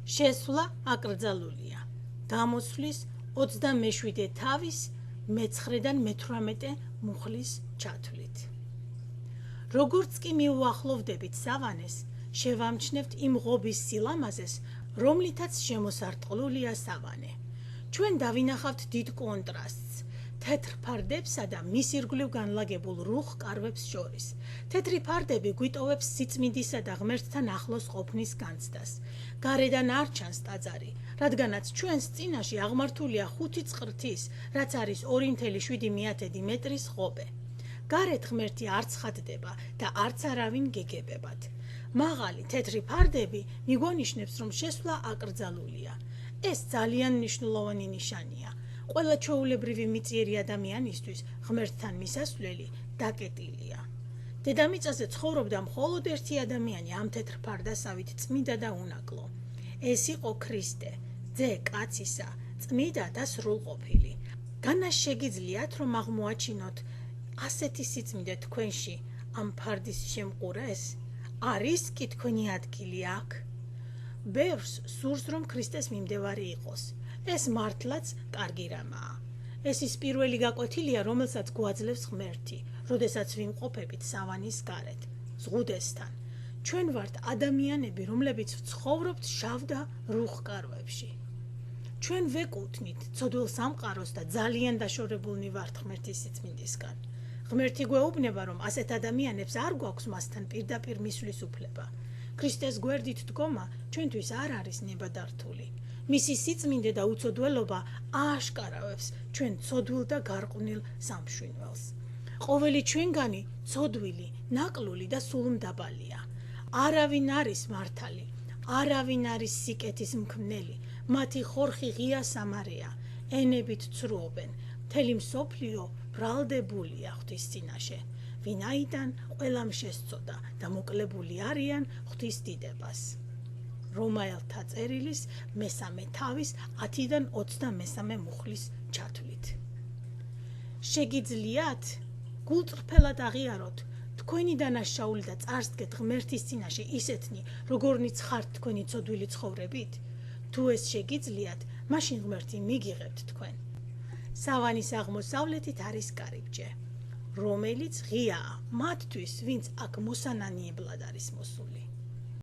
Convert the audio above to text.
შესვლა აკრძალულია. გამოსვლის 27 თავის მე-9-დან მე-18 მუხლის ჩათვლით. როგორც კი მიუახლოვდებით სავანეს, შევამჩნევთ იმ ღობის სილამაზეს, რომლითაც შემოსარტყლულია სავანე. ჩვენ დავინახავთ დიდ კონტრასტს თეთრ ფარდებსა და მის ირგვლივ განლაგებულ რუხ კარვებს შორის. თეთრი ფარდები გვიტოვებს სიწმინდისა და ღმერთთან ახლოს ყოფნის განცდას. გარედან არ ჩანს ტაძარი, რადგანაც ჩვენს წინაშე აღმართულია 5 წყრთის, რაც არის 2,7 მეტრის ღობე. გარეთ ღმერთი არც ხატდება და არც არავინ გეგებებად. მაღალი თეთრი ფარდები მიგონიშნებს, რომ შესვლა აკრძალულია. ეს ძალიან მნიშვნელოვანი ნიშანია. ყველა ჩვეულებრივი მიწიერი ადამიანისთვის ღმერთთან მისასვლელი დაკეტილია. დედამიწაზე ცხოვრობდა მხოლოდ ერთი ადამიანი ამ თეთრ ფარდასავით, წმიდა და უნაკლო. ეს იყო ქრისტე, ძე კაცისა, წმიდა და სრულყოფილი. განა შეგიძლიათ, რომ აღმოაჩინოთ ასეთი სიწმინდე თქვენში ამ ფარდის შემყურეს? არის კი თქვენი ადგილი აქ? ბევრს სურს, რომ ქრისტეს მიმდევარი იყოს. ეს მართლაც კარგი რამაა. ეს ის პირველი გაკვეთილია, რომელსაც გვაძლევს ღმერთი, როდესაც ვიმყოფებით სავანის გარეთ, ზღუდესთან. ჩვენ ვართ ადამიანები, რომლებიც ვცხოვრობთ შავ და რუხ კარვებში. ჩვენ ვეკუთვნით ცოდვილ სამყაროს და ძალიან დაშორებულნი ვართ ღმერთის სიწმინდისგან. ღმერთი გვეუბნება, რომ ასეთ ადამიანებს არ გვაქვს მასთან პირდაპირ მისვლის უფლება. ქრისტეს გვერდით დგომა ჩვენთვის არ არის ნებადართული. მისი სიწმინდე და უცოდველობა ააშკარავებს ჩვენ ცოდვილ და გარყვნილ სამშვინველს. ყოველი ჩვენგანი ცოდვილი, ნაკლული და სულმდაბალია. არავინ არის მართალი, არავინ არის სიკეთის მქმნელი, მათი ხორხი ღია სამარეა, ენებით ცრუობენ, მთელი მსოფლიო ბრალდებულია ღვთის წინაშე, ვინაიდან ყველამ შესწოდა და მოკლებული არიან ღვთის დიდებას. რომაელთა წერილის მე-3 თავის 10-დან 23 მუხლის ჩათვლით. შეგიძლიათ გულწრფელად აღიაროთ თქვენი დანაშაული და წარსდგეთ ღმერთის წინაშე ისეთნი, როგორნიც ხართ თქვენი ცოდვილი ცხოვრებით? თუ ეს შეგიძლიათ, მაშინ ღმერთი მიგიღებთ თქვენ. სავანის აღმოსავლეთით არის კარიბჭე, რომელიც ღიაა მათთვის, ვინც აქ მოსანანიებლად არის მოსული.